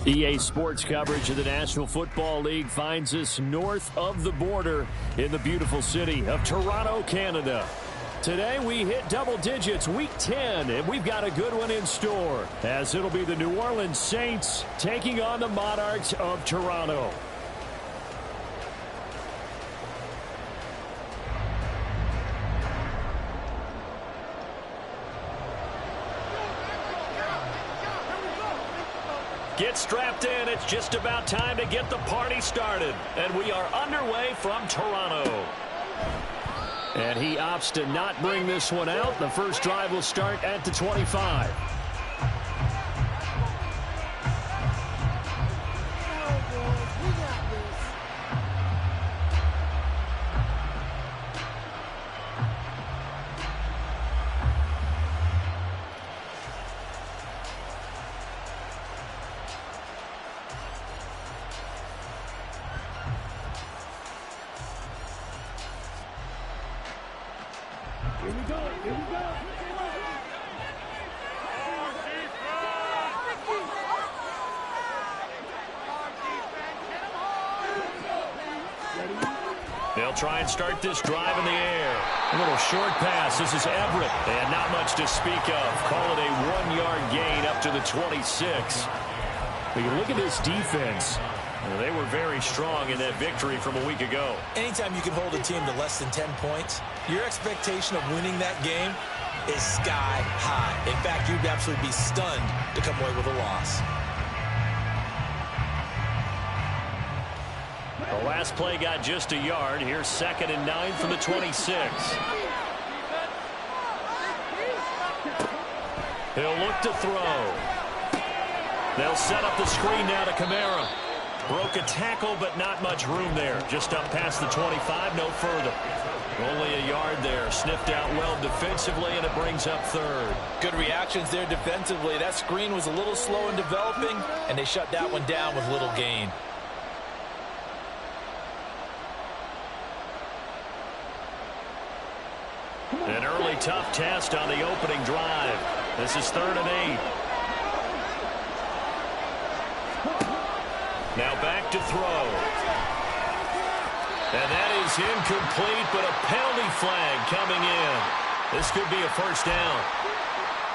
EA Sports coverage of the National Football League finds us north of the border in the beautiful city of Toronto, Canada. Today we hit double digits, week 10, and we've got a good one in store, as it'll be the New Orleans Saints taking on the Monarchs of Toronto. Get strapped in. It's just about time to get the party started. And we are underway from Toronto. And he opts to not bring this one out. The first drive will start at the 25. They'll try and start this drive in the air. A little short pass. This is Everett. And not much to speak of. Call it a 1-yard gain up to the 26. But you look at this defense. They were very strong in that victory from a week ago. Anytime you can hold a team to less than 10 points, your expectation of winning that game is sky high. In fact, you'd absolutely be stunned to come away with a loss. The last play got just a yard. Here's 2nd and 9 from the 26. He'll look to throw. They'll set up the screen now to Kamara. Broke a tackle, but not much room there. Just up past the 25, no further. Only a yard there. Sniffed out well defensively, and it brings up 3rd. Good reactions there defensively. That screen was a little slow in developing, and they shut that one down with little gain. An early tough test on the opening drive. This is 3rd and 8. Now back to throw. And that is incomplete, but a penalty flag coming in. This could be a first down.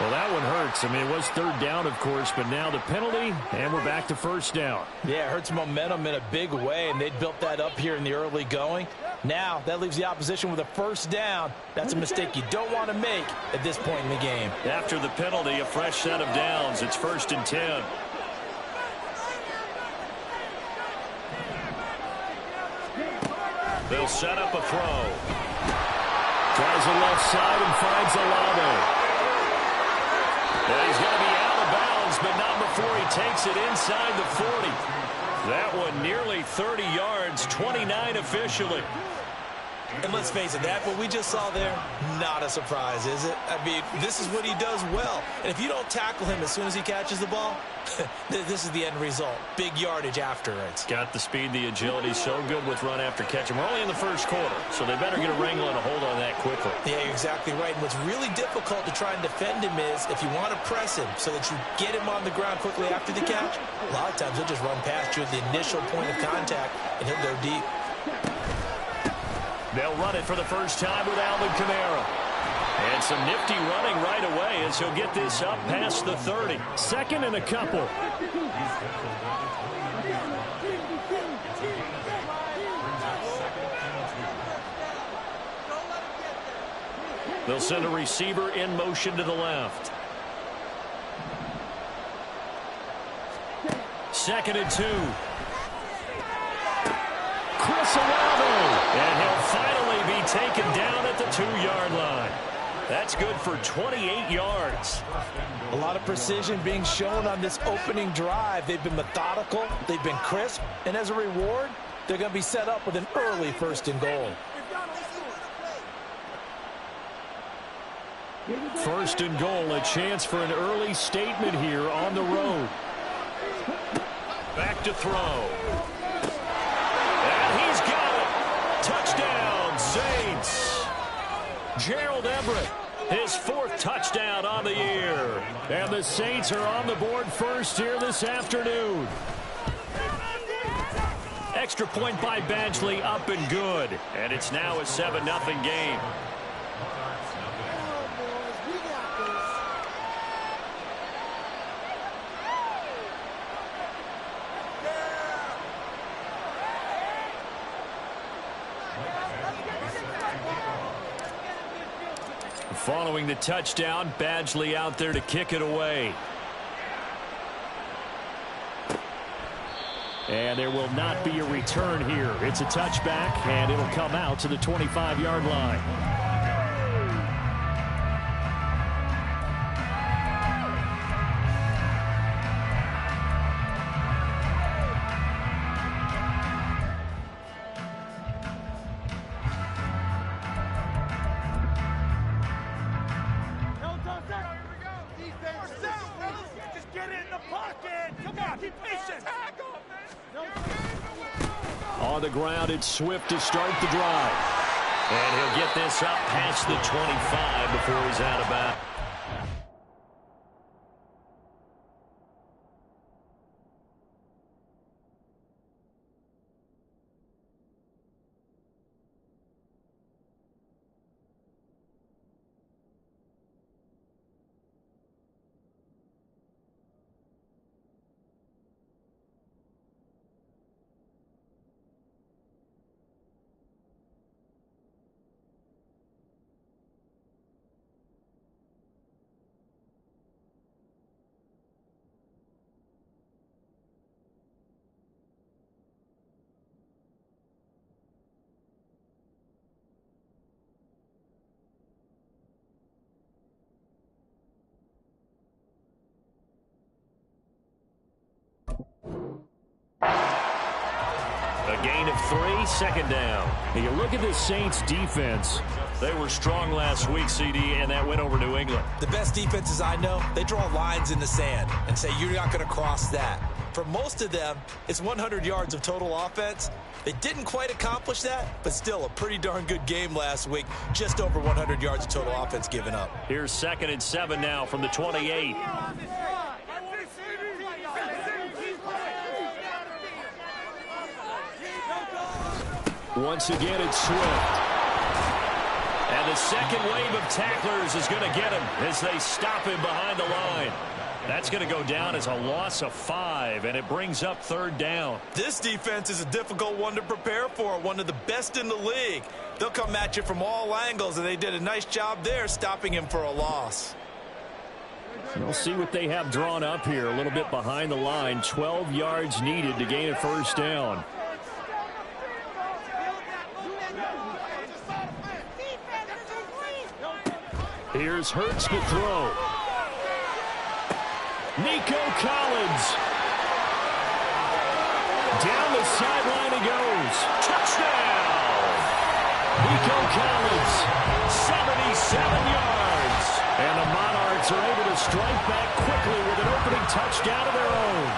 Well, that one hurts. I mean, it was 3rd down, of course, but now the penalty, and we're back to first down. Yeah, it hurts momentum in a big way, and they built that up here in the early going. Now, that leaves the opposition with a first down. That's a mistake you don't want to make at this point in the game. After the penalty, a fresh set of downs. It's 1st and 10. They'll set up a throw. Tries the left side and finds Olave. And he's going to be out of bounds, but not before he takes it inside the 40. That one nearly 30 yards, 29 officially. And let's face it, what we just saw there, not a surprise, is it? I mean, this is what he does well. And if you don't tackle him as soon as he catches the ball, this is the end result. Big yardage afterwards. Got the speed, the agility, so good with run after catch. And we're only in the first quarter, so they better get a wrangle and a hold on that quickly. Yeah, you're exactly right. And what's really difficult to try and defend him is if you want to press him so that you get him on the ground quickly after the catch, a lot of times he'll just run past you at the initial point of contact, and he'll go deep. They'll run it for the first time with Alvin Kamara. And some nifty running right away as he'll get this up past the 30. 2nd and a couple. They'll send a receiver in motion to the left. 2nd and 2. Chris Olave, and he'll finally be taken down at the 2-yard line. That's good for 28 yards. A lot of precision being shown on this opening drive. They've been methodical, they've been crisp, and as a reward, they're going to be set up with an early 1st and goal. 1st and goal, a chance for an early statement here on the road. Back to throw. He's got it. Touchdown, Saints. Gerald Everett His 4th touchdown on the year. And the Saints are on the board first here this afternoon. Extra point by Badgley, up and good. And it's now a 7-0 game. Following the touchdown, Badgley out there to kick it away. And there will not be a return here. It's a touchback, and it'll come out to the 25-yard line. On the ground, it's Swift to start the drive. And he'll get this up past the 25 before he's out of bounds. A gain of 3, 2nd down. You look at the Saints defense. They were strong last week, CD, and that went over New England. The best defenses I know, they draw lines in the sand and say you're not going to cross that. For most of them, it's 100 yards of total offense. They didn't quite accomplish that, but still a pretty darn good game last week. Just over 100 yards of total offense given up. Here's 2nd and 7 now from the 28. Once again, it's Swift. And the second wave of tacklers is going to get him as they stop him behind the line. That's going to go down as a loss of 5, and it brings up 3rd down. This defense is a difficult one to prepare for, one of the best in the league. They'll come at you from all angles, and they did a nice job there stopping him for a loss. We'll see what they have drawn up here a little bit behind the line. 12 yards needed to gain a 1st down. Here's Hurts to throw. Nico Collins. Down the sideline he goes. Touchdown! Nico Collins, 77 yards. And the Monarchs are able to strike back quickly with an opening touchdown of their own.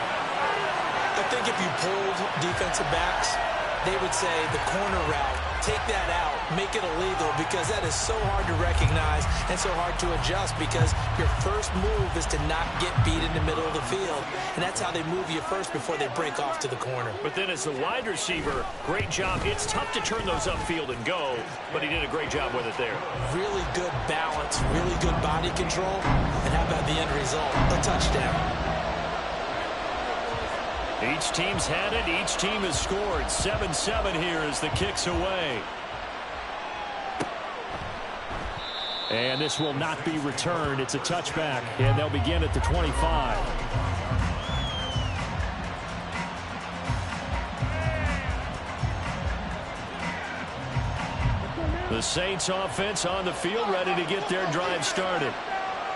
I think if you pulled defensive backs, they would say the corner route, take that out, make it illegal, because that is so hard to recognize and so hard to adjust, because your first move is to not get beat in the middle of the field, and that's how they move you first before they break off to the corner. But then as the wide receiver, great job. It's tough to turn those upfield and go, but he did a great job with it there. Really good balance, really good body control, and how about the end result? A touchdown. Each team's had it. Each team has scored. 7-7 here as the kick's away. And this will not be returned. It's a touchback, and they'll begin at the 25. The Saints offense on the field, ready to get their drive started.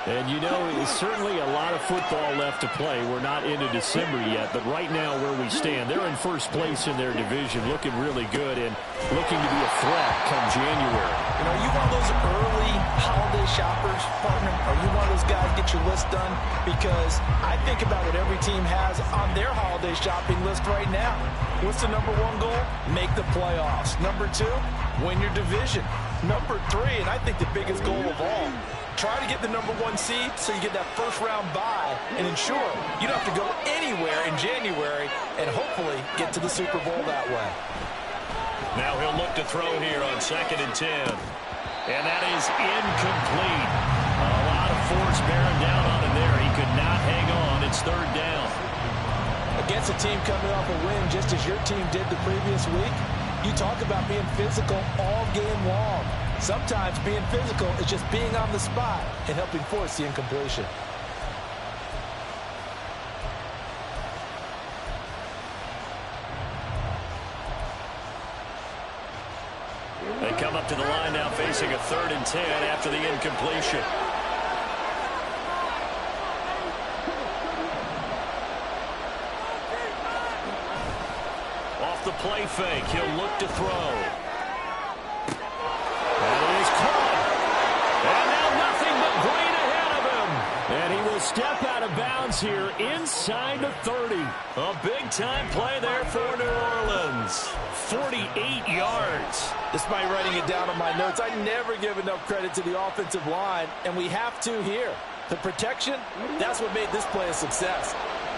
And, you know, it's certainly a lot of football left to play. We're not into December yet, but right now where we stand, they're in first place in their division, looking really good and looking to be a threat come January. You know, you one of those early holiday shoppers, partner? Are you one of those guys get your list done? Because I think about what every team has on their holiday shopping list right now. What's the #1 goal? Make the playoffs. #2, win your division. Number 3, and I think the biggest goal of all. Try to get the number 1 seed so you get that first-round bye and ensure you don't have to go anywhere in January and hopefully get to the Super Bowl that way. Now he'll look to throw here on 2nd and 10. And that is incomplete. A lot of force bearing down on him there. He could not hang on. It's 3rd down. Against a team coming off a win just as your team did the previous week, you talk about being physical all game long. Sometimes being physical is just being on the spot and helping force the incompletion. They come up to the line now facing a 3rd and 10 after the incompletion. Off the play fake, he'll look to throw. And it is caught. And now nothing but green ahead of him. And he will step out of bounds here inside the 30. A big-time play there for New Orleans. 48 yards. Despite writing it down on my notes, I never give enough credit to the offensive line, and we have to here. The protection, that's what made this play a success.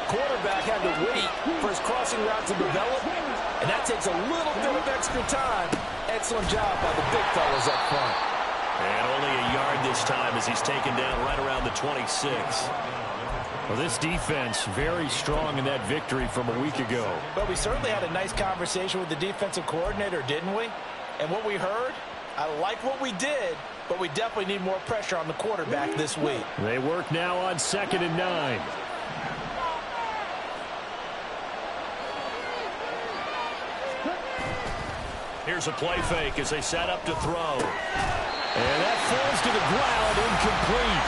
Quarterback had to wait for his crossing route to develop, and that takes a little bit of extra time. Excellent job by the big fellas up front. And only a yard this time as he's taken down right around the 26. Well, this defense very strong in that victory from a week ago. But we certainly had a nice conversation with the defensive coordinator, didn't we? And what we heard, I like what we did, but we definitely need more pressure on the quarterback this week. They work now on 2nd and 9. Here's a play fake as they set up to throw. And that falls to the ground, incomplete.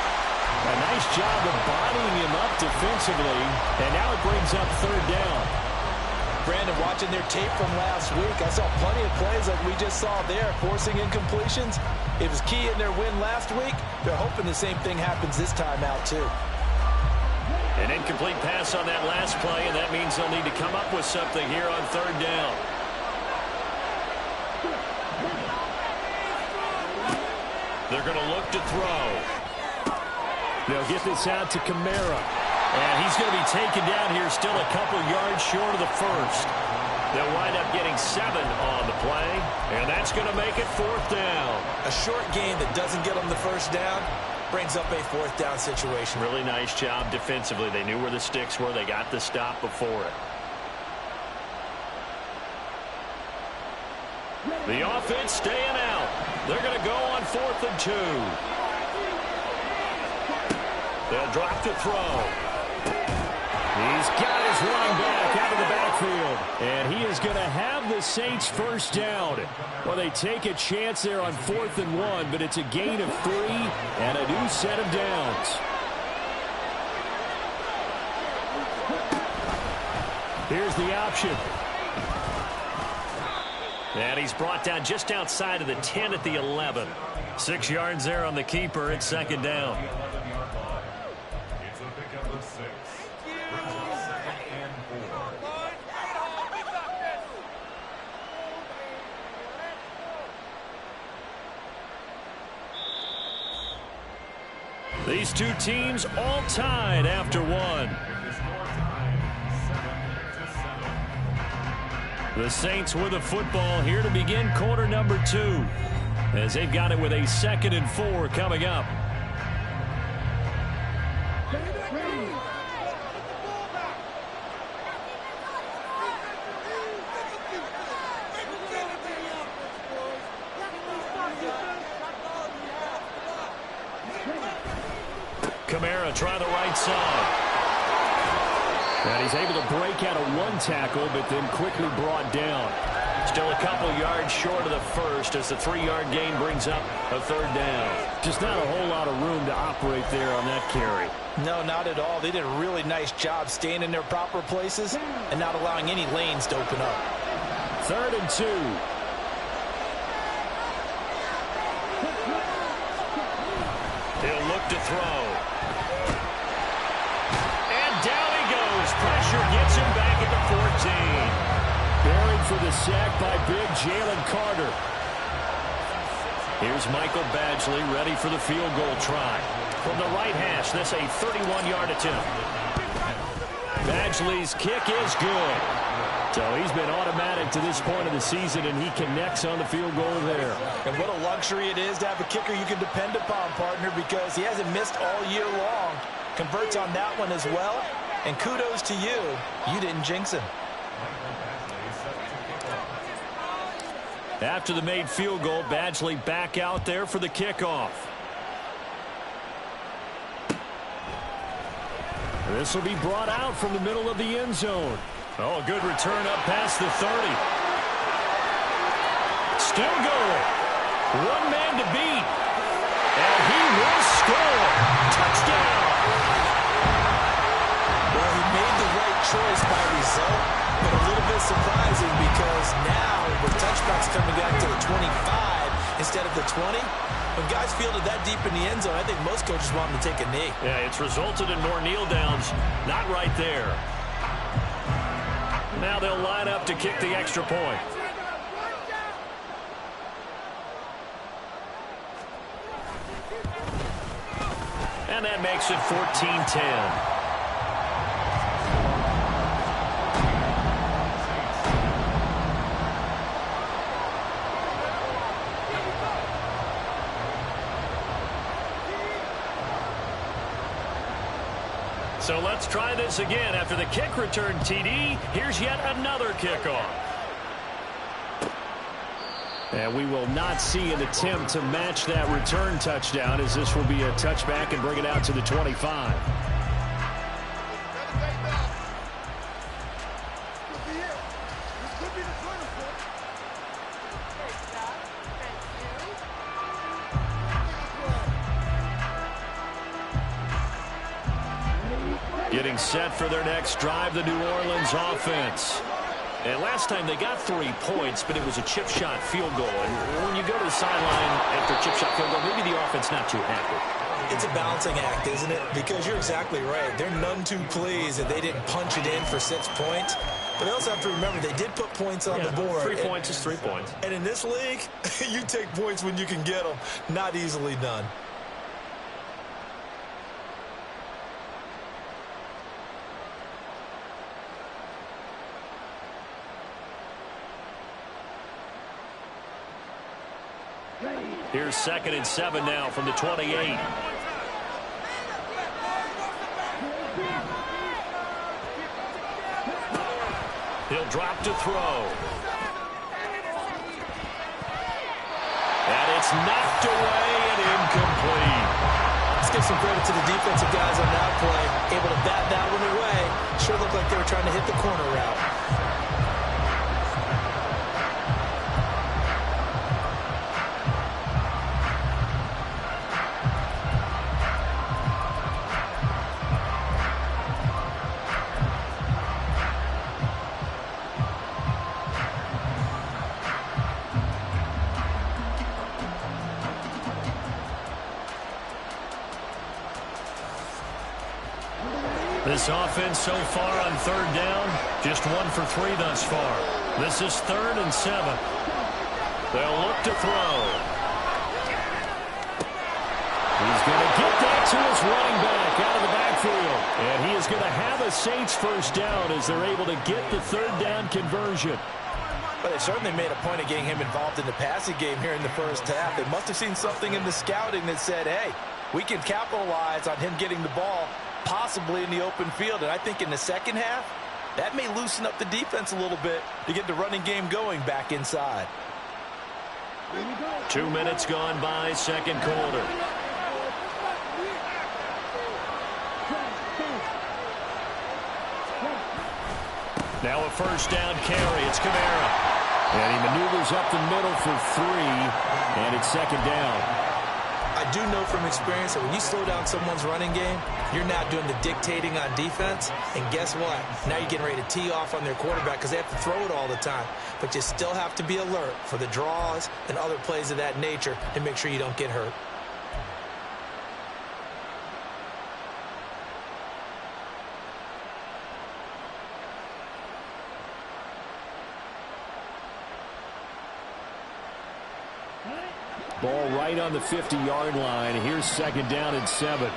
A nice job of bodying him up defensively, and now it brings up 3rd down. Brandon, watching their tape from last week, I saw plenty of plays like we just saw there, forcing incompletions. It was key in their win last week. They're hoping the same thing happens this time out, too. An incomplete pass on that last play, and that means they'll need to come up with something here on 3rd down. They're going to look to throw. They'll get this out to Kamara. And he's going to be taken down here still a couple yards short of the first. They'll wind up getting 7 on the play, and that's going to make it 4th down. A short gain that doesn't get them the first down brings up a 4th down situation. Really nice job defensively. They knew where the sticks were. They got the stop before it. The offense staying out. They're going to go on 4th and 2. They'll drop to throw. He's got his running back out of the backfield. And he is going to have the Saints first down. Well, they take a chance there on 4th and 1, but it's a gain of 3 and a new set of downs. Here's the option. And he's brought down just outside of the 10 at the 11. 6 yards there on the keeper at 2nd down. These two teams all tied after one. The Saints with the football here to begin quarter number 2, as they've got it with a 2nd and 4 coming up. Kamara try the right side. And he's able to break out of one tackle, but then quickly brought down. Still a couple yards short of the first as the 3-yard gain brings up a 3rd down. Just not a whole lot of room to operate there on that carry. No, not at all. They did a really nice job staying in their proper places and not allowing any lanes to open up. 3rd and 2. He'll look to throw. Pressure gets him back at the 14. Buried for the sack by big Jalen Carter. Here's Michael Badgley ready for the field goal try. From the right hash, that's a 31-yard attempt. Badgley's kick is good. So he's been automatic to this point of the season, and he connects on the field goal there. And what a luxury it is to have a kicker you can depend upon, partner, because he hasn't missed all year long. Converts on that one as well. And kudos to you. You didn't jinx him. After the made field goal, Badgley back out there for the kickoff. This will be brought out from the middle of the end zone. Oh, a good return up past the 30. Still going. One man to beat. And he will score. Touchdown. Well, he made the right choice by result, but a little bit surprising because now with touchbacks coming back to the 25 instead of the 20, when guys fielded that deep in the end zone, I think most coaches want them to take a knee. Yeah, it's resulted in more kneel downs. Not right there. Now they'll line up to kick the extra point. And that makes it 14-10. So let's try this again. After the kick return TD, here's yet another kickoff. And we will not see an attempt to match that return touchdown, as this will be a touchback and bring it out to the 25. Getting set for their next drive, the New Orleans offense. And last time they got 3 points, but it was a chip shot field goal. And when you go to the sideline after a chip shot field goal, maybe the offense not too happy. It's a balancing act, isn't it? Because you're exactly right. They're none too pleased that they didn't punch it in for 6 points. But they also have to remember they did put points on the board. 3 points is 3 points. And in this league, you take points when you can get them. Not easily done. Here's 2nd and 7 now from the 28. He'll drop to throw. And it's knocked away and incomplete. Let's give some credit to the defensive guys on that play. Able to bat that one away. Sure looked like they were trying to hit the corner route. This offense so far on 3rd down, just 1 for 3 thus far. This is 3rd and 7. They'll look to throw. He's going to get that to his running back out of the backfield. And he is going to have a Saints first down as they're able to get the 3rd down conversion. Well, they certainly made a point of getting him involved in the passing game here in the first half. They must have seen something in the scouting that said, hey, we can capitalize on him getting the ball possibly in the open field. And I think in the second half, that may loosen up the defense a little bit to get the running game going back inside. 2 minutes gone by, 2nd quarter. Now a first down carry. It's Kamara. And he maneuvers up the middle for 3, and it's 2nd down. I do know from experience that when you slow down someone's running game, you're now doing the dictating on defense. And guess what? Now you're getting ready to tee off on their quarterback because they have to throw it all the time. But you still have to be alert for the draws and other plays of that nature to make sure you don't get hurt. Ball right on the 50-yard line. Here's 2nd down and 7.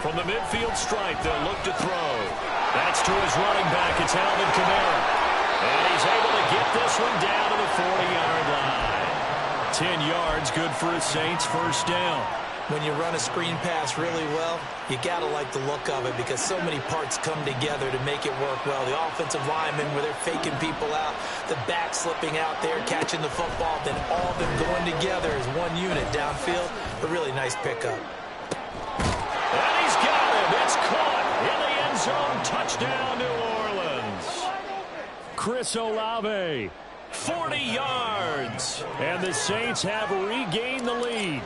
From the midfield stripe, they'll look to throw. That's to his running back. It's Alvin Kamara. And he's able to get this one down to the 40-yard line. 10 yards, good for a Saints first down. When you run a screen pass really well, you got to like the look of it because so many parts come together to make it work well. The offensive linemen where they're faking people out, the back slipping out there, catching the football, then all of them going together as one unit downfield. A really nice pickup. And he's got him. It's caught in the end zone. Touchdown, New Orleans. Chris Olave, 40 yards. And the Saints have regained the lead.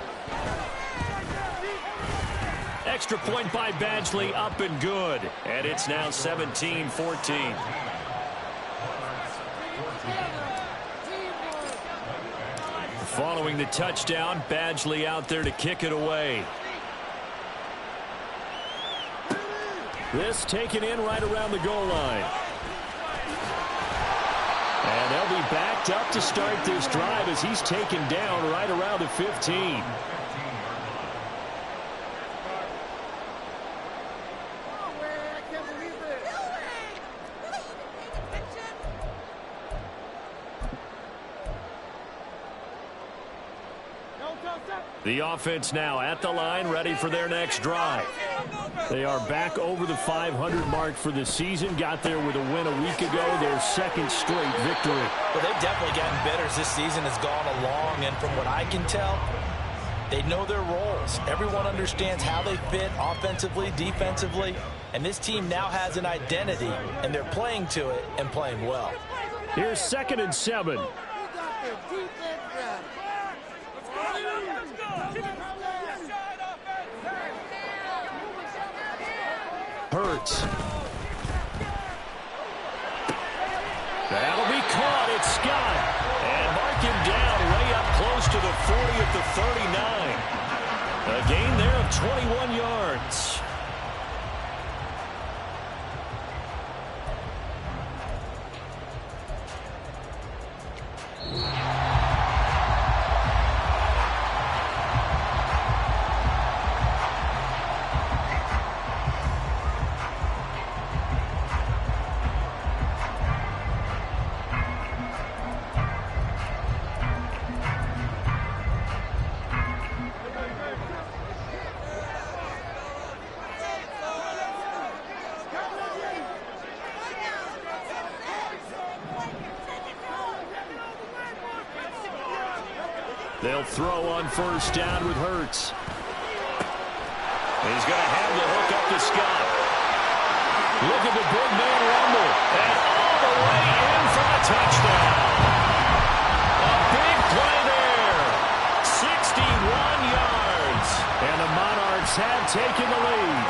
Extra point by Badgley, up and good. And it's now 17-14. Following the touchdown, Badgley out there to kick it away. This taken in right around the goal line. And they'll be backed up to start this drive as he's taken down right around the 15. The offense now at the line, ready for their next drive. They are back over the 500 mark for the season. Got there with a win a week ago, their 2nd straight victory. Well, they've definitely gotten better as this season has gone along, and from what I can tell, they know their roles. Everyone understands how they fit offensively, defensively, and this team now has an identity, and they're playing to it and playing well. Here's 2nd and 7. Hurts. That'll be caught. It's Scott. And mark him down way up close to the 40 at the 39. A gain there of 21 yards. They'll throw on first down with Hurts. He's going to have the hook up to Scott. Look at the big man rumble. And all the way in for a touchdown. A big play there. 61 yards. And the Monarchs have taken the lead.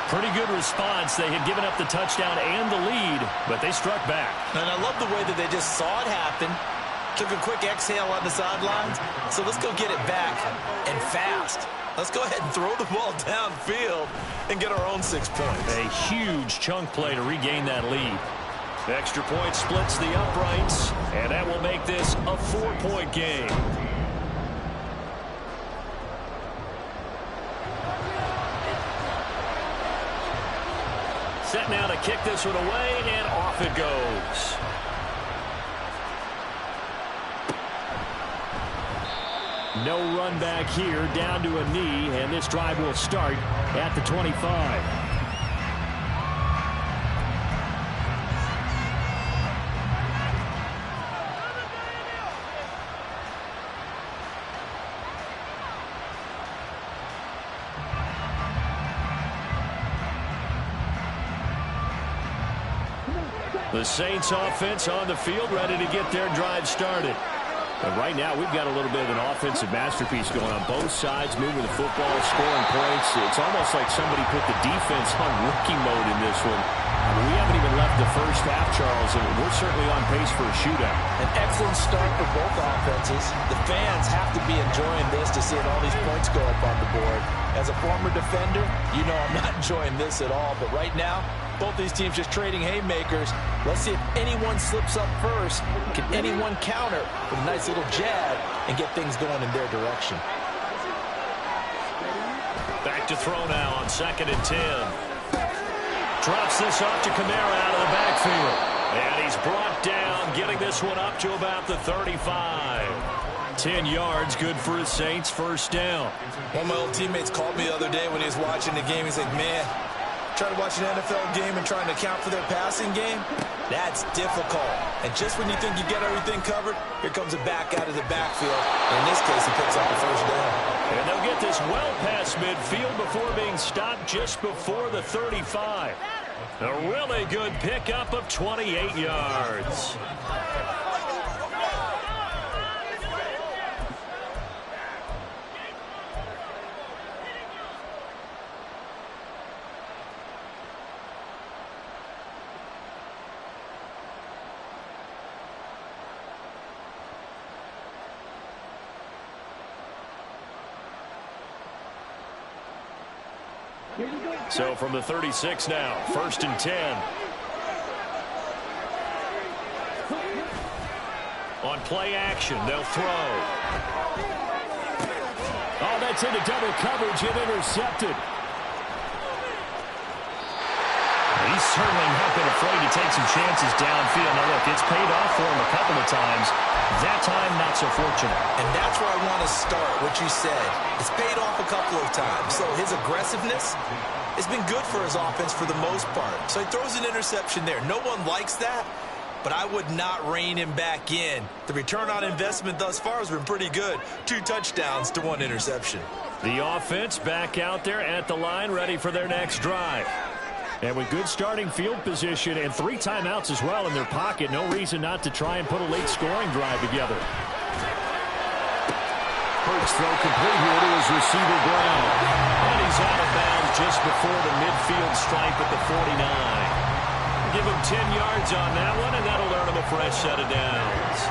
Pretty good response. They had given up the touchdown and the lead, but they struck back. And I love the way that they just saw it happen. Took a quick exhale on the sidelines. So let's go get it back and fast. Let's go ahead and throw the ball downfield and get our own 6 points. A huge chunk play to regain that lead. The extra point splits the uprights, and that will make this a 4-point game. Set now to kick this one away, and off it goes. No run back here, down to a knee, and this drive will start at the 25. The Saints offense on the field, ready to get their drive started. And right now, we've got a little bit of an offensive masterpiece going on both sides, moving the football, scoring points. It's almost like somebody put the defense on rookie mode in this one. We haven't even left the first half, Charles, and we're certainly on pace for a shootout. An excellent start for both offenses. The fans have to be enjoying this to see all these points go up on the board. As a former defender, you know I'm not enjoying this at all, but right now, Both these teams just trading haymakers. Let's see if anyone slips up first. Can anyone counter with a nice little jab and get things going in their direction? Back to throw now on 2nd and 10. Drops this off to Kamara out of the backfield. And he's brought down, getting this one up to about the 35. 10 yards, good for his Saints, first down. One of my old teammates called me the other day when he was watching the game. He's like, man, trying to watch an NFL game and trying to account for their passing game, that's difficult. And just when you think you get everything covered, here comes a back out of the backfield. And in this case, he picks up the first down. And they'll get this well past midfield before being stopped just before the 35. A really good pickup of 28 yards. So from the 36 now, 1st and 10. On play action, they'll throw. Oh, that's into double coverage and intercepted. He's certainly not been afraid to take some chances downfield. Now, look, it's paid off for him a couple of times. That time, not so fortunate. And that's where I want to start, what you said. It's paid off a couple of times. So his aggressiveness has been good for his offense for the most part. So he throws an interception there. No one likes that, but I would not rein him back in. The return on investment thus far has been pretty good. 2 touchdowns to 1 interception. The offense back out there at the line, ready for their next drive. And with good starting field position and 3 timeouts as well in their pocket, no reason not to try and put a late scoring drive together. Hurts throw complete here to his receiver Brown. And he's out of bounds just before the midfield stripe at the 49. Give him 10 yards on that one, and that'll earn him a fresh set of downs.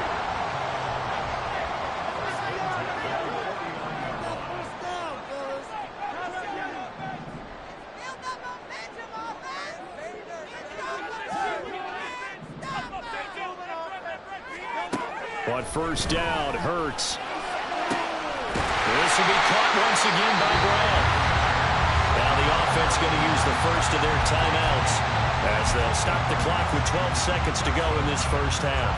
On 1st down, Hurts. This will be caught once again by Brown. Now the offense going to use the first of their timeouts as they'll stop the clock with 12 seconds to go in this first half.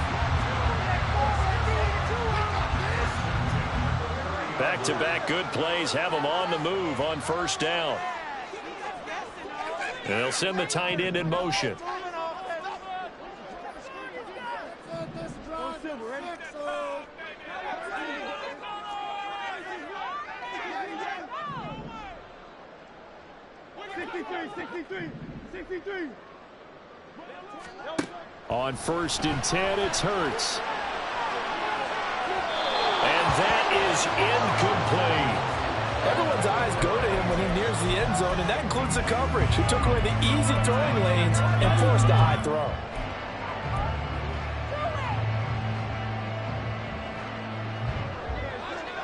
Back-to-back good plays have them on the move on 1st down. And they'll send the tight end in motion. On 1st and 10, it's Hurts. And that is incomplete. Everyone's eyes go to him when he nears the end zone, and that includes the coverage. He took away the easy throwing lanes and forced a high throw.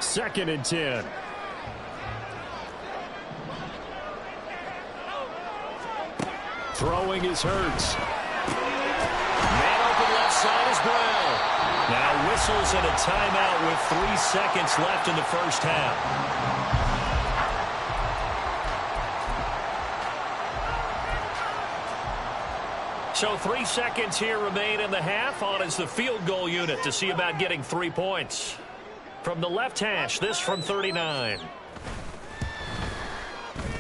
Second and 10. Throwing is Hurts. Man open left side is Brown. Now whistles and a timeout with 3 seconds left in the first half. So 3 seconds here remain in the half. On is the field goal unit to see about getting 3 points. From the left hash, this from 39.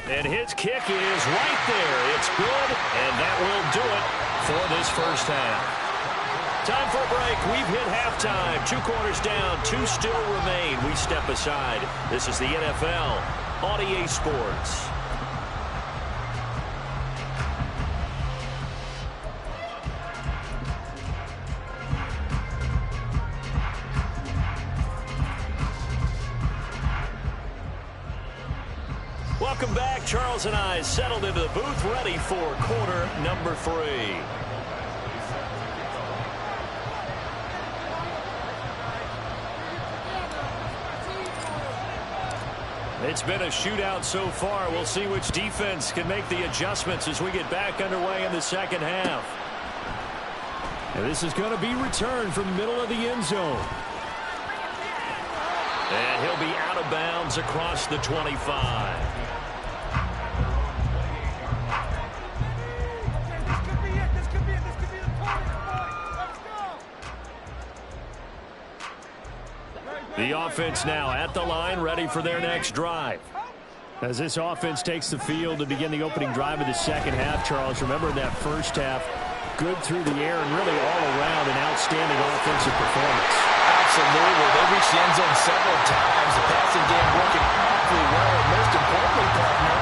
And his kick is right there. It's good, and that will do it for this first half. Time for a break. We've hit halftime. 2 quarters down, 2 still remain. We step aside. This is the NFL on EA Sports. Welcome back. Charles and I settled into the booth, ready for quarter number 3. It's been a shootout so far. We'll see which defense can make the adjustments as we get back underway in the second half. And this is going to be returned from the middle of the end zone. And he'll be out of bounds across the 25. The offense now at the line, ready for their next drive. As this offense takes the field to begin the opening drive of the second half, Charles, remember in that first half, good through the air and really all around an outstanding offensive performance. Absolutely. They reached the end zone several times. The passing game working awfully well, and most importantly, partner.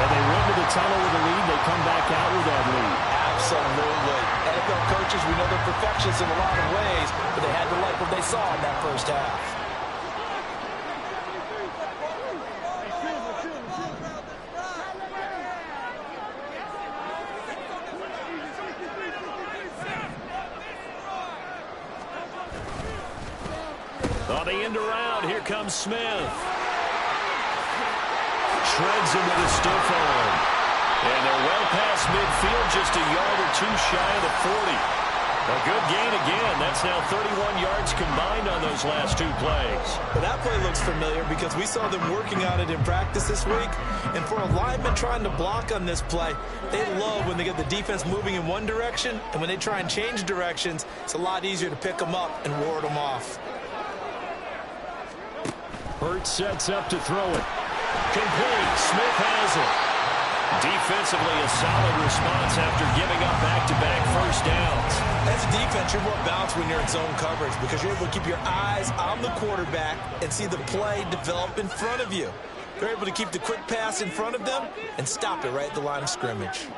And they run to the tunnel with a lead. They come back out with that lead. Absolutely. NFL coaches, we know they're perfectionists in a lot of ways, but they had to like what they saw in that first half. On the end around, here comes Smith. Shreds him with a stiff arm. And they're well past midfield, just a yard or two shy of the 40. A good gain again. That's now 31 yards combined on those last two plays. Well, that play looks familiar because we saw them working on it in practice this week. And for a lineman trying to block on this play, they love when they get the defense moving in one direction. And when they try and change directions, it's a lot easier to pick them up and ward them off. Hurts sets up to throw it. Complete. Smith has it. Defensively, a solid response after giving up back-to-back first downs. As a defense, you're more balanced when you're in zone coverage because you're able to keep your eyes on the quarterback and see the play develop in front of you. They're able to keep the quick pass in front of them and stop it right at the line of scrimmage.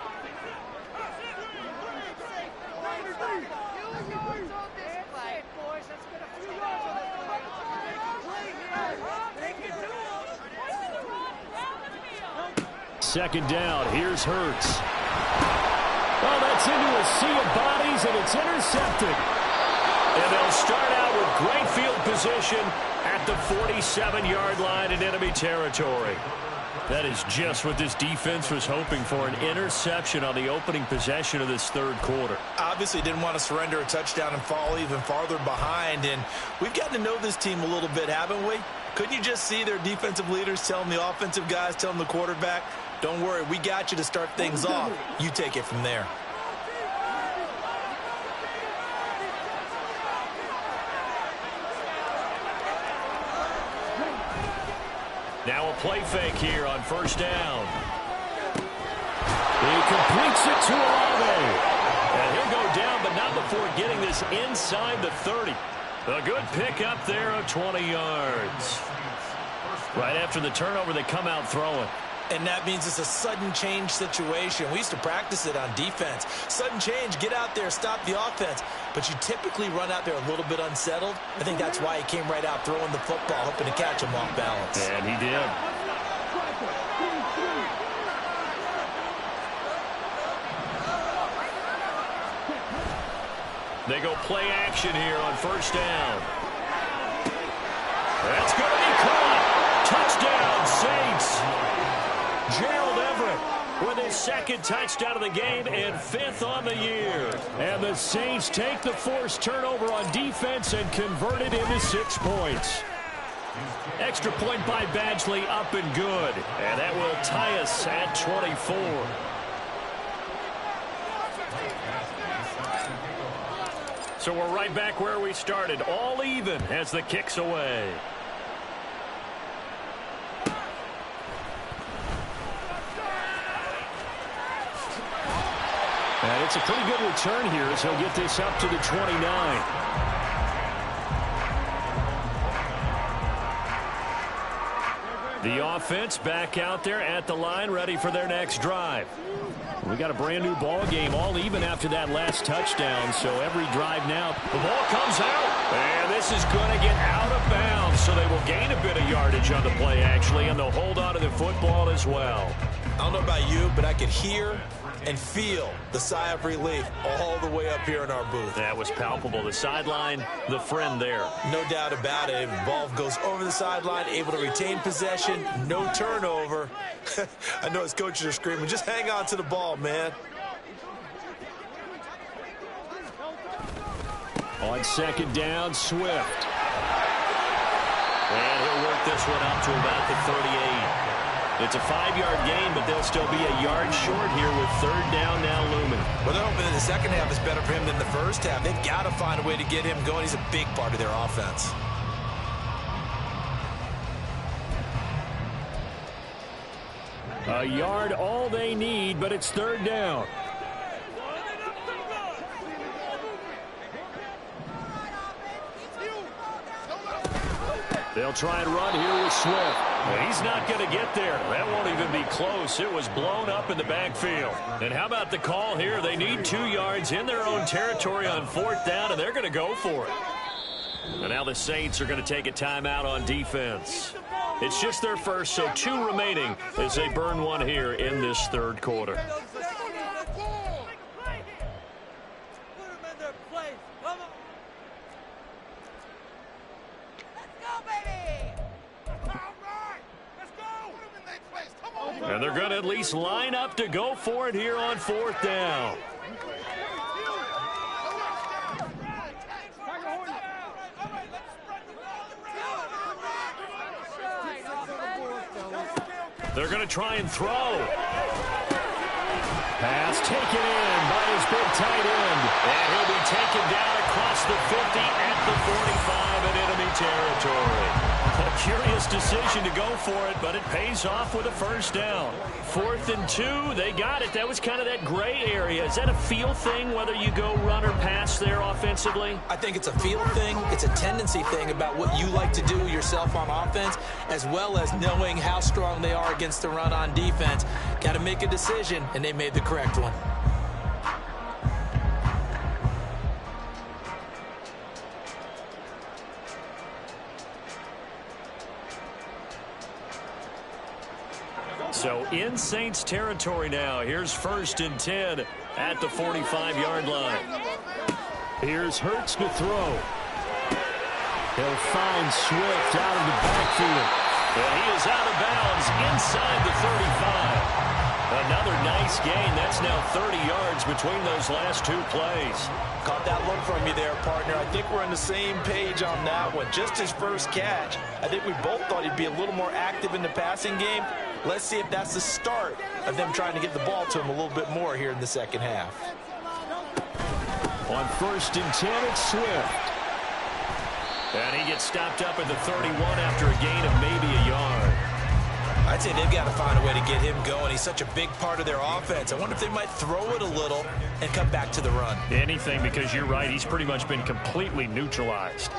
Second down, here's Hurts. Oh, that's into a sea of bodies, and it's intercepted. And they'll start out with great field position at the 47-yard line in enemy territory. That is just what this defense was hoping for, an interception on the opening possession of this third quarter. Obviously didn't want to surrender a touchdown and fall even farther behind, and we've gotten to know this team a little bit, haven't we? Couldn't you just see their defensive leaders telling the offensive guys, telling the quarterback, don't worry, we got you to start things off. You take it from there. Now a play fake here on first down. He completes it to Olave. And he'll go down, but not before getting this inside the 30. A good pick up there of 20 yards. Right after the turnover, they come out throwing. And that means it's a sudden change situation. We used to practice it on defense. Sudden change, get out there, stop the offense. But you typically run out there a little bit unsettled. I think that's why he came right out throwing the football, hoping to catch him off balance. And he did. They go play action here on first down. That's going to be caught. Touchdown, Saints. Gerald Everett with his second touchdown of the game and 5th on the year. And the Saints take the forced turnover on defense and convert it into 6 points. Extra point by Badgley, up and good. And that will tie us at 24. So we're right back where we started, all even as the kick's away. And it's a pretty good return here as he'll get this up to the 29. The offense back out there at the line, ready for their next drive. We got a brand new ball game, all even after that last touchdown. So every drive now, the ball comes out. And this is going to get out of bounds. So they will gain a bit of yardage on the play, actually, and they'll hold on to the football as well. I don't know about you, but I could hear and feel the sigh of relief all the way up here in our booth. That was palpable. The sideline, the friend there. No doubt about it. Ball goes over the sideline, able to retain possession, no turnover. I know his coaches are screaming, just hang on to the ball, man. On second down, Swift. And he'll work this one out to about the 38. It's a 5-yard gain, but they'll still be a yard short here with third down now looming. Well, they're hoping that the second half is better for him than the first half. They've got to find a way to get him going. He's a big part of their offense. A yard all they need, but it's third down. They'll try and run here with Swift. And he's not going to get there. That won't even be close. It was blown up in the backfield. And how about the call here? They need 2 yards in their own territory on fourth down, and they're going to go for it. And now the Saints are going to take a timeout on defense. It's just their first, so 2 remaining as they burn one here in this third quarter. And they're going to at least line up to go for it here on fourth down. They're going to try and throw. Pass taken in by his big tight end. And he'll be taken down across the 50 at the 45 in enemy territory. A curious decision to go for it, but it pays off with a first down. 4th and 2, they got it. That was kind of that gray area. Is that a feel thing, whether you go run or pass there offensively? I think it's a feel thing. It's a tendency thing about what you like to do yourself on offense, as well as knowing how strong they are against the run on defense. Got to make a decision, and they made the correct one. So in Saints territory now. Here's 1st and 10 at the 45-yard line. Here's Hurts to throw. He'll find Swift out of the backfield. And he is out of bounds inside the 35. Another nice gain. That's now 30 yards between those last 2 plays. Caught that look from you there, partner. I think we're on the same page on that one. Just his first catch. I think we both thought he'd be a little more active in the passing game. Let's see if that's the start of them trying to get the ball to him a little bit more here in the second half. On 1st and 10, it's Swift. And he gets stopped up at the 31 after a gain of maybe a yard. I'd say they've got to find a way to get him going. He's such a big part of their offense. I wonder if they might throw it a little and come back to the run. Anything, because you're right. He's pretty much been completely neutralized.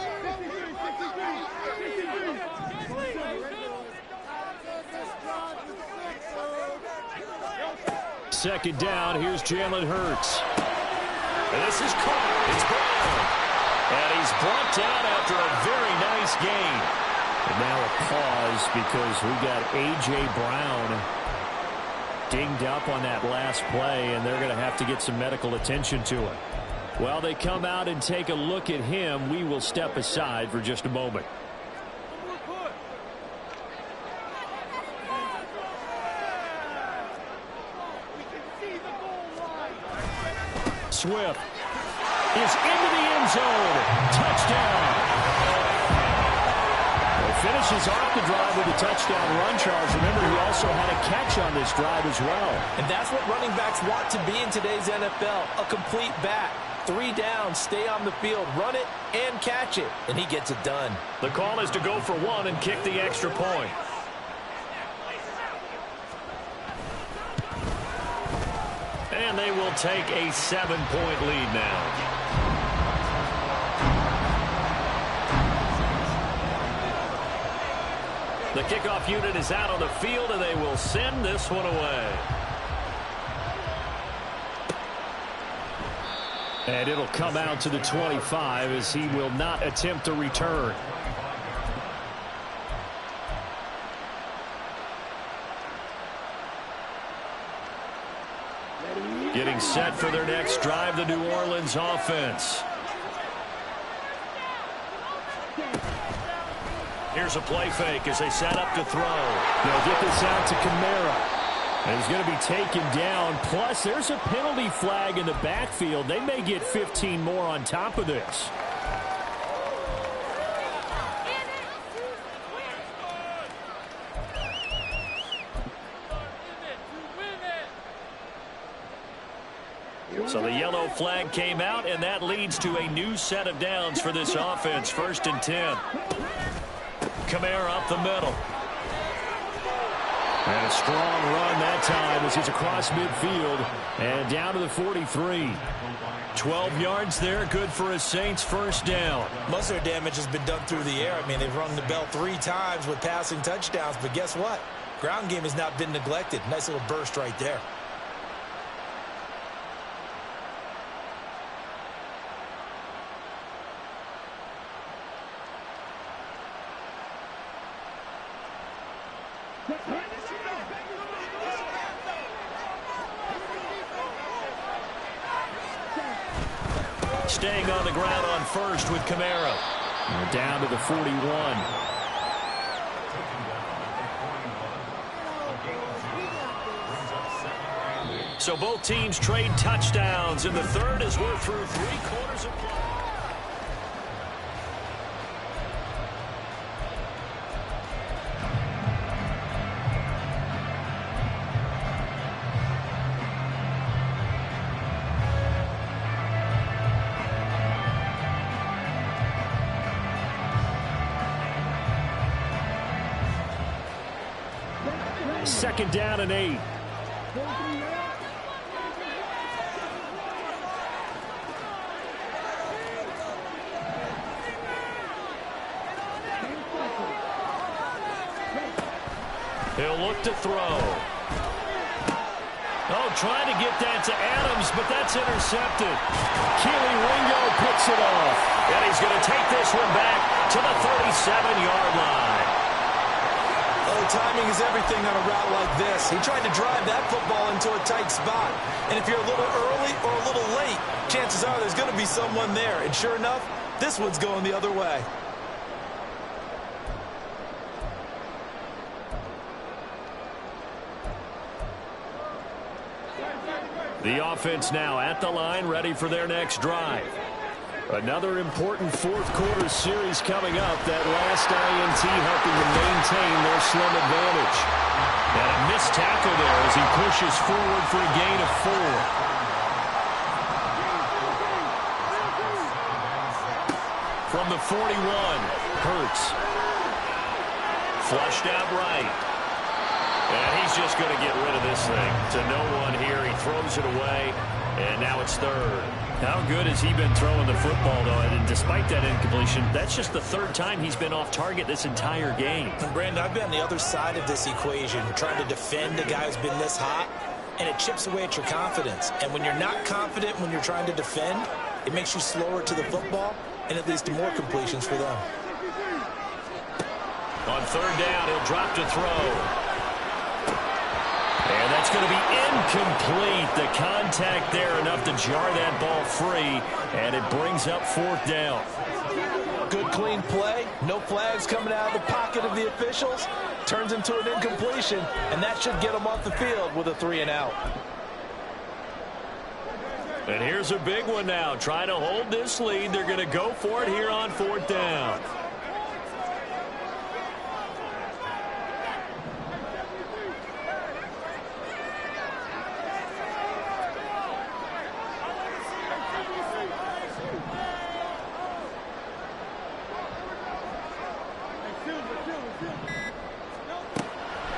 Second down, here's Jalen Hurts. And this is caught. It's Brown. And he's brought down after a very nice gain. And now a pause because we got A.J. Brown dinged up on that last play, and they're going to have to get some medical attention to him. While they come out and take a look at him, we will step aside for just a moment. Swift is into the end zone. Touchdown. Finishes off the drive with a touchdown run, Charles. Remember, he also had a catch on this drive as well. And that's what running backs want to be in today's NFL, a complete back. 3 downs, stay on the field, run it, and catch it. And he gets it done. The call is to go for 1 and kick the extra point. And they will take a 7-point lead now. The kickoff unit is out on the field, and they will send this one away. And it'll come out to the 25 as he will not attempt a return. for their next drive, the New Orleans offense. Here's a play fake as they set up to throw. They'll get this out to Kamara. And he's going to be taken down. Plus, there's a penalty flag in the backfield. They may get 15 more on top of this. So the yellow flag came out, and that leads to a new set of downs for this offense. 1st and 10. Kamara up the middle. And a strong run that time as he's across midfield and down to the 43. 12 yards there, good for a Saints first down. Most of their damage has been done through the air. I mean, they've rung the bell 3 times with passing touchdowns, but guess what? Ground game has not been neglected. Nice little burst right there. Staying on the ground on first with Kamara. We're down to the 41. So both teams trade touchdowns in the third as we're through 3 quarters of play. Second down and 8. He'll look to throw. Oh, trying to get that to Adams, but that's intercepted. Keely Ringo picks it off. And he's going to take this one back to the 37-yard line. Oh, timing is everything on a route like this. He tried to drive that football into a tight spot. And if you're a little early or a little late, chances are there's going to be someone there. And sure enough, this one's going the other way. The offense now at the line, ready for their next drive. Another important fourth-quarter series coming up. That last INT helping to maintain their slim advantage. And a missed tackle there as he pushes forward for a gain of 4. From the 41, Hurts. Flushed out right. And he's just going to get rid of this thing. To no one here. He throws it away. And now it's third. How good has he been throwing the football, though? And despite that incompletion, that's just the 3rd time he's been off target this entire game. And Brandon, I've been on the other side of this equation, trying to defend a guy who's been this hot, and it chips away at your confidence. And when you're not confident when you're trying to defend, it makes you slower to the football, and it leads to more completions for them. On 3rd down, he'll drop to throw. And that's going to be incomplete. The contact there enough to jar that ball free, and it brings up 4th down. Good, clean play. No flags coming out of the pocket of the officials. Turns into an incompletion, and that should get them off the field with a 3-and-out. And here's a big one now. Trying to hold this lead. They're going to go for it here on 4th down.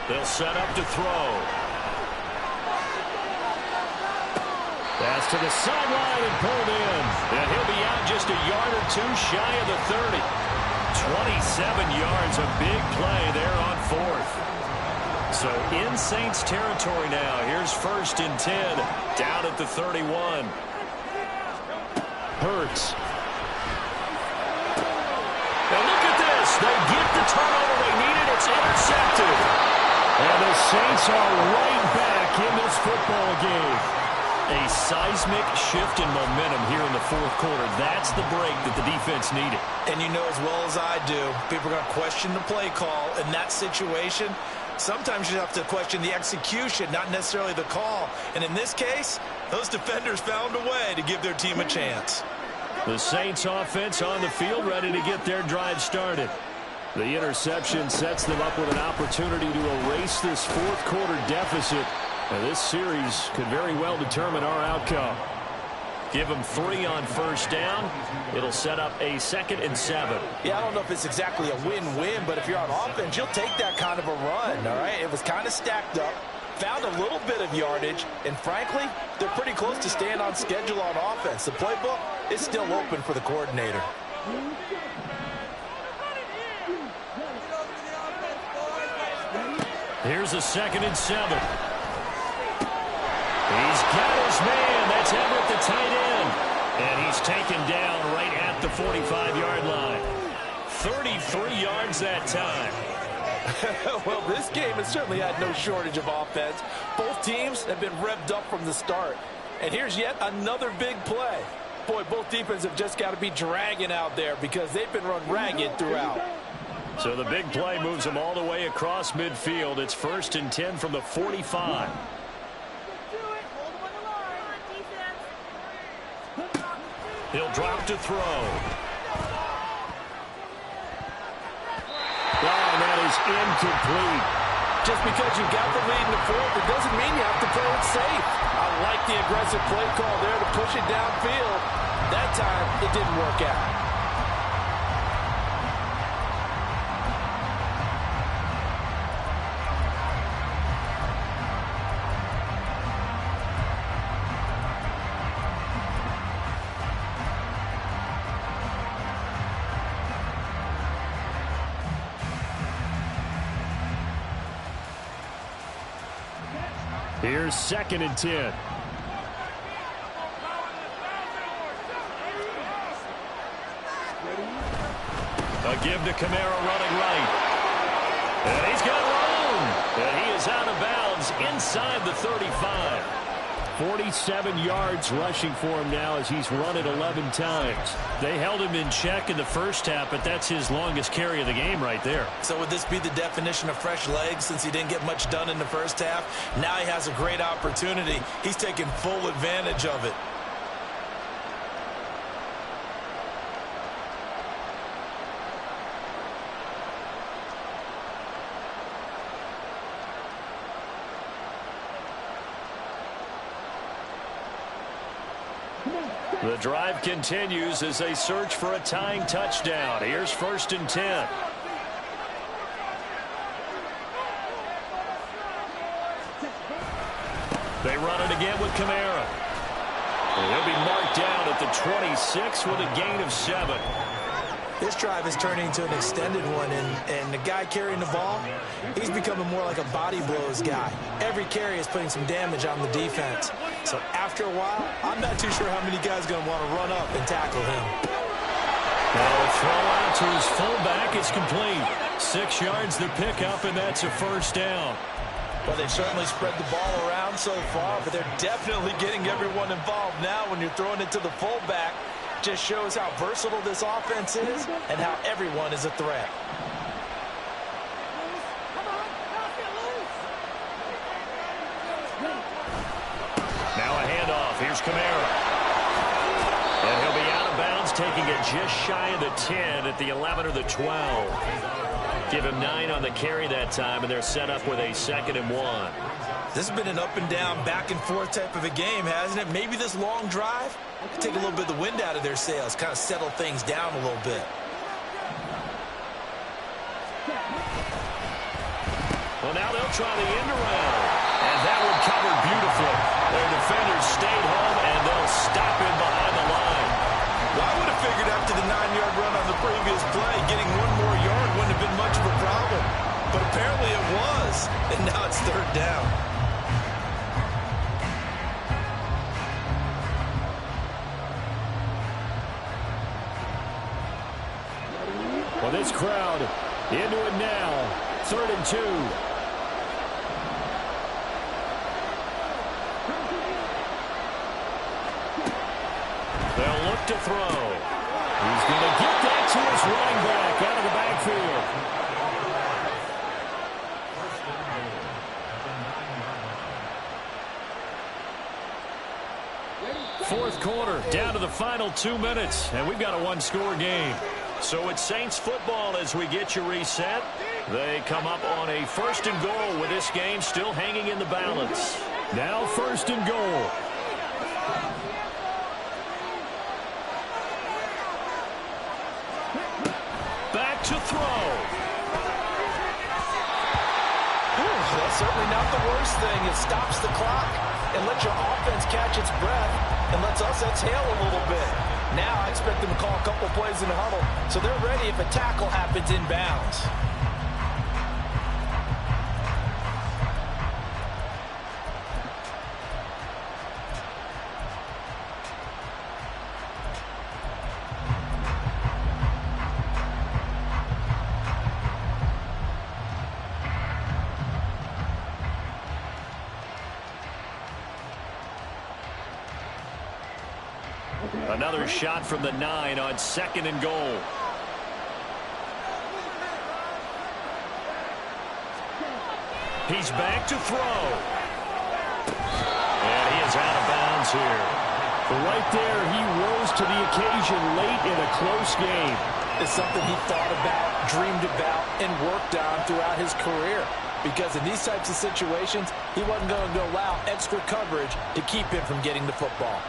They'll set up to throw. Pass to the sideline and pulled in. And he'll be out just a yard or 2 shy of the 30. 27 yards, a big play there on 4th. So in Saints territory now. Here's 1st and 10 down at the 31. Hurts. And look at this. They get the turnover they needed. It's intercepted. And the Saints are right back in this football game. A seismic shift in momentum here in the fourth quarter. That's the break that the defense needed. And you know as well as I do, people are going to question the play call in that situation. Sometimes you have to question the execution, not necessarily the call. And in this case, those defenders found a way to give their team a chance. The Saints offense on the field, ready to get their drive started. The interception sets them up with an opportunity to erase this fourth quarter deficit. And this series could very well determine our outcome. Give them 3 on first down. It'll set up a 2nd and 7. Yeah, I don't know if it's exactly a win-win, but if you're on offense, you'll take that kind of a run, all right? It was kind of stacked up, found a little bit of yardage, and frankly, they're pretty close to staying on schedule on offense. The playbook is still open for the coordinator. Here's a 2nd and 7. He's got his man. That's Everett, the tight end. And he's taken down right at the 45-yard line. 33 yards that time. Well, this game has certainly had no shortage of offense. Both teams have been revved up from the start. And here's yet another big play. Boy, both defenses have just got to be dragging out there because they've been run ragged throughout. So the big play moves them all the way across midfield. It's 1st and 10 from the 45. He'll drop to throw. Oh, that is incomplete. Just because you've got the lead in the fourth, it doesn't mean you have to play it safe. I like the aggressive play call there to push it downfield. That time, it didn't work out. Here's 2nd and 10. A give to Kamara running right. And he's got room. And he is out of bounds inside the 35. 47 yards rushing for him now as he's run it 11 times. They held him in check in the first half, but that's his longest carry of the game right there. So would this be the definition of fresh legs since he didn't get much done in the first half? Now he has a great opportunity. He's taking full advantage of it. The drive continues as they search for a tying touchdown. Here's 1st and 10. They run it again with Kamara. And he'll be marked down at the 26 with a gain of 7. This drive is turning into an extended one, and the guy carrying the ball, he's becoming more like a body blows guy. Every carry is putting some damage on the defense. So after a while, I'm not too sure how many guys are going to want to run up and tackle him. Now a throw out to his fullback. It's complete. 6 yards the pickup, and that's a 1st down. Well, they've certainly spread the ball around so far, but they're definitely getting everyone involved now when you're throwing it to the fullback. Just shows how versatile this offense is and how everyone is a threat. Now a handoff. Here's Kamara. And he'll be out of bounds, taking it just shy of the 10 at the 11 or the 12. Give him 9 on the carry that time, and they're set up with a 2nd and 1. This has been an up and down, back and forth type of a game, hasn't it? Maybe this long drive could take a little bit of the wind out of their sails, kind of settle things down a little bit. Well, now they'll try the end around. And that one covered beautifully. Their defenders stayed home, and they'll stop him behind the line. Well, I would have figured after the 9-yard run on the previous play, getting 1 more yard wouldn't have been much of a problem. But apparently it was, and now it's 3rd down. Well, this crowd into it now. 3rd and 2. throw. He's going to get that to his running back out of the backfield. Fourth quarter, down to the final 2 minutes, and we've got a one-score game. So it's Saints football as we get you reset. They come up on a 1st and goal with this game still hanging in the balance. Now 1st and goal. Back to throw. That's certainly not the worst thing. It stops the clock and lets your offense catch its breath and lets us exhale a little bit. Now I expect them to call a couple plays in the huddle so they're ready if a tackle happens inbounds. Another shot from the 9 on 2nd and goal. He's back to throw. And he is out of bounds here. Right there, he rose to the occasion late in a close game. It's something he thought about, dreamed about, and worked on throughout his career. Because in these types of situations, he wasn't going to allow extra coverage to keep him from getting the football.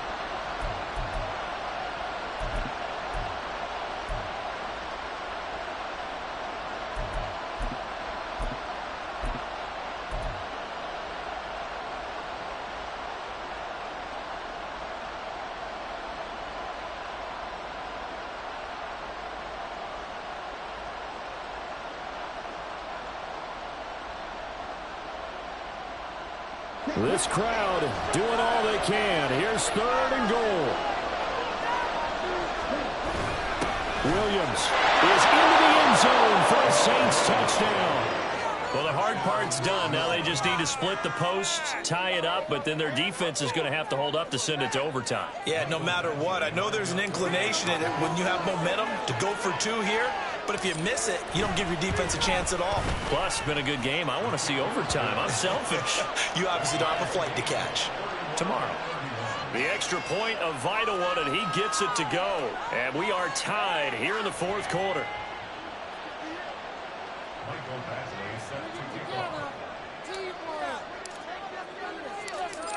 This crowd doing all they can. Here's 3rd and goal. Williams is into the end zone for a Saints touchdown. Well, the hard part's done. Now they just need to split the post, tie it up, but then their defense is going to have to hold up to send it to overtime. Yeah, no matter what. I know there's an inclination in it when you have momentum to go for 2 here. But if you miss it, you don't give your defense a chance at all. Plus, it's been a good game. I want to see overtime. I'm selfish. You obviously don't have a flight to catch. Tomorrow. The extra point, a vital one, and he gets it to go. And we are tied here in the 4th quarter.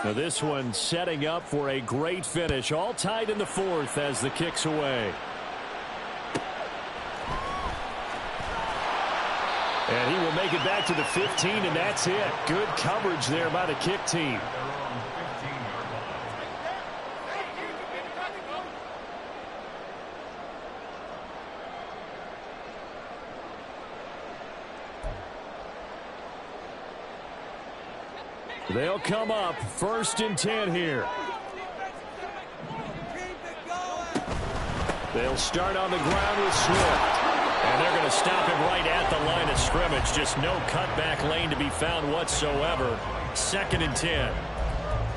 Now this one setting up for a great finish. All tied in the 4th as the kick's away. And he will make it back to the 15, and that's it. Good coverage there by the kick team. They'll come up 1st and 10 here. They'll start on the ground with Swift. And they're going to stop him right at the line of scrimmage. Just no cutback lane to be found whatsoever. 2nd and 10.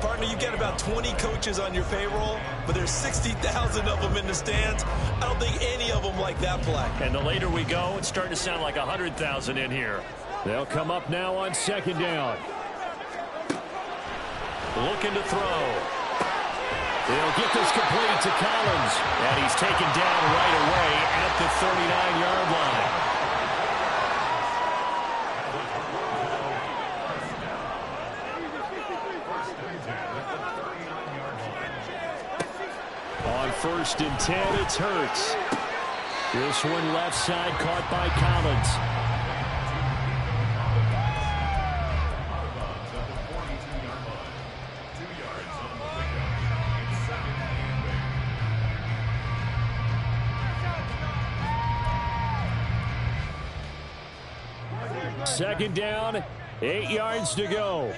Partner, you get about 20 coaches on your payroll, but there's 60,000 of them in the stands. I don't think any of them like that play. And the later we go, it's starting to sound like 100,000 in here. They'll come up now on 2nd down. Looking to throw. They'll get this complete to Collins. And he's taken down right away at the 39-yard line. On 1st and 10, it's Hurts. This one left side caught by Collins. Second down, 8 yards to go.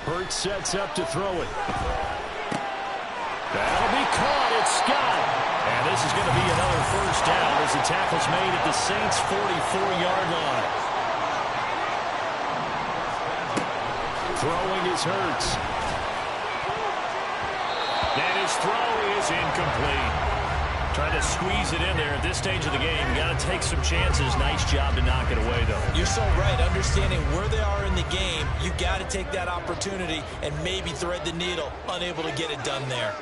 Hurts sets up to throw it. That'll be caught. It's Scott. And is going to be another first down as the tackle's made at the Saints' 44-yard line. Throwing is Hurts. And his throw is incomplete. Trying to squeeze it in there at this stage of the game. You got to take some chances. Nice job to knock it away, though. You're so right. Understanding where they are in the game, you got to take that opportunity and maybe thread the needle. Unable to get it done there.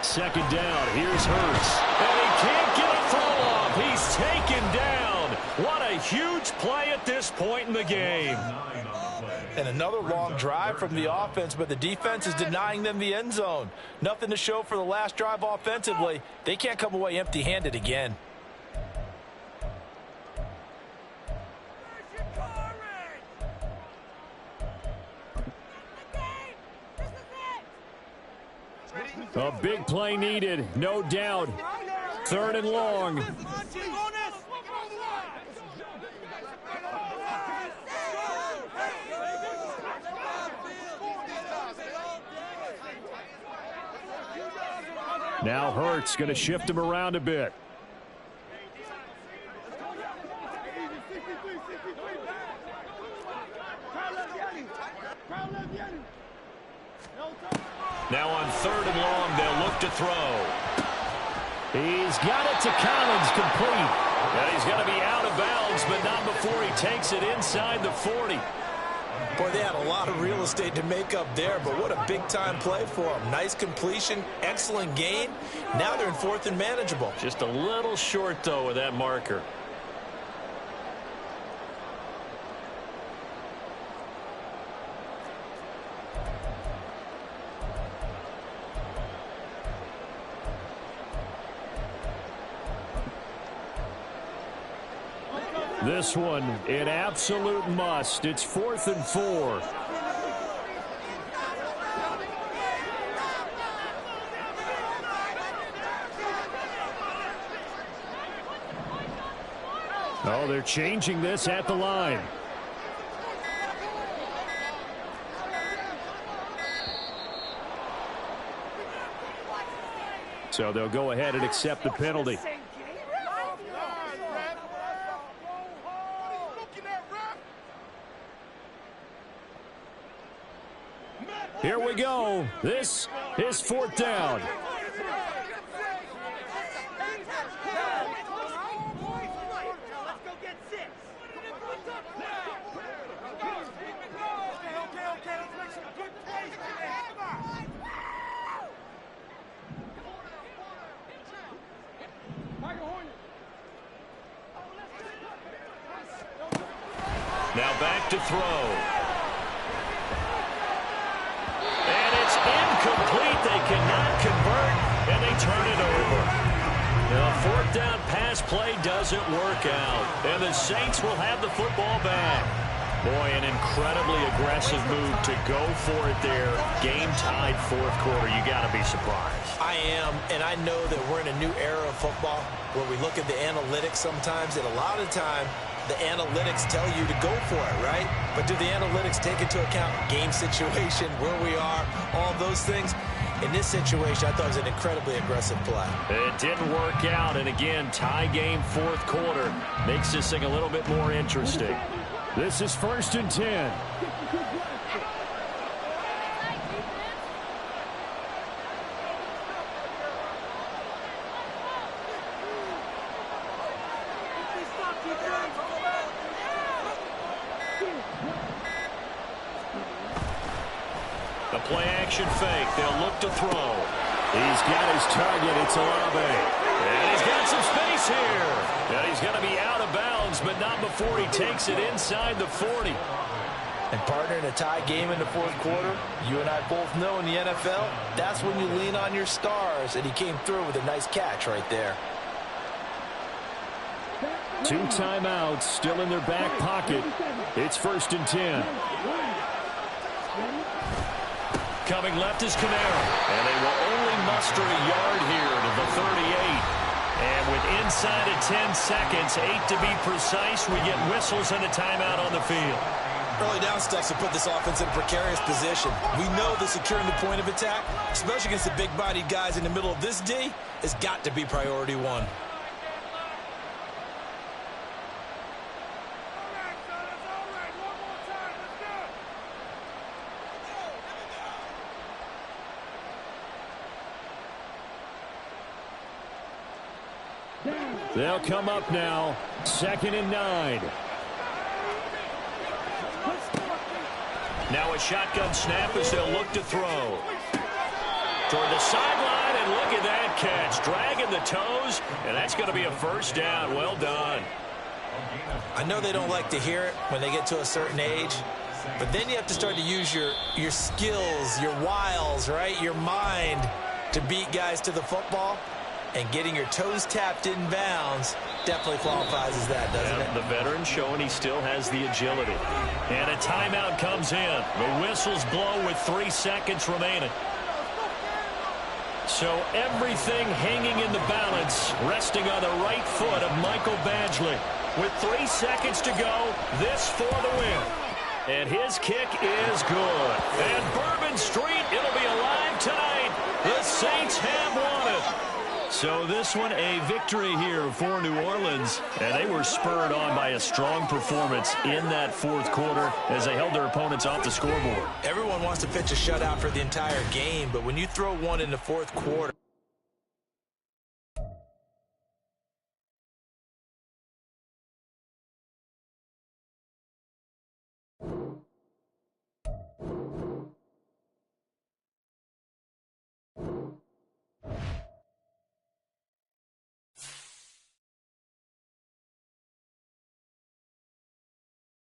Second down. Here's Hurts. And he can't get a throw off. He's taken down. What a huge play at this point in the game. And another long drive from the offense, but the defense is denying them the end zone. Nothing to show for the last drive offensively. They can't come away empty-handed again. A big play needed, no doubt. Third and long. Now Hurts going to shift him around a bit. Now on third and long, they'll look to throw. He's got it to Collins, complete. And he's going to be out of bounds, but not before he takes it inside the 40. Boy, they had a lot of real estate to make up there, but what a big-time play for them. Nice completion, excellent gain. Now they're in fourth and manageable. Just a little short, though, with that marker. This one, an absolute must. It's 4th and 4. Oh, they're changing this at the line. So they'll go ahead and accept the penalty. Here we go. This is 4th down. Now back to throw. Incomplete. They cannot convert, and they turn it over. Now, 4th down pass play doesn't work out, and the Saints will have the football back. Boy, an incredibly aggressive move to go for it there. Game tied 4th quarter. You got to be surprised. I am, and I know that we're in a new era of football where we look at the analytics sometimes, and a lot of the time, the analytics tell you to go for it, right? But do the analytics take into account game situation, where we are, all those things? In this situation, I thought it was an incredibly aggressive play. It didn't work out, and again, tie game 4th quarter. Makes this thing a little bit more interesting. This is 1st and 10. The play-action fake. They'll look to throw. He's got his target. It's Olave. And he's got some space here. And he's going to be out of bounds, but not before he takes it inside the 40. And partner, in a tie game in the 4th quarter, you and I both know in the NFL, that's when you lean on your stars, and he came through with a nice catch right there. 2 timeouts still in their back pocket. It's 1st and 10. Coming left is Kamara. And they will only muster a yard here to the 38. And with inside of 10 seconds, 8 to be precise, we get whistles and a timeout on the field. Early down stuff to put this offense in a precarious position. We know that securing the point of attack, especially against the big-bodied guys in the middle of this D, has got to be priority one. They'll come up now, 2nd and 9. Now a shotgun snap as they'll look to throw. Toward the sideline, and look at that catch. Dragging the toes, and that's going to be a first down. Well done. I know they don't like to hear it when they get to a certain age, but then you have to start to use your skills, your wiles, right, your mind to beat guys to the football. And getting your toes tapped in bounds definitely qualifies as that, doesn't it? The veteran showing he still has the agility. And a timeout comes in. The whistles blow with 3 seconds remaining. So everything hanging in the balance, resting on the right foot of Michael Badgley. With 3 seconds to go, this for the win. And his kick is good. And Bourbon Street, it'll be alive tonight. The Saints have won it. So this one a victory here for New Orleans, and they were spurred on by a strong performance in that 4th quarter as they held their opponents off the scoreboard. Everyone wants to pitch a shutout for the entire game, but when you throw one in the 4th quarter,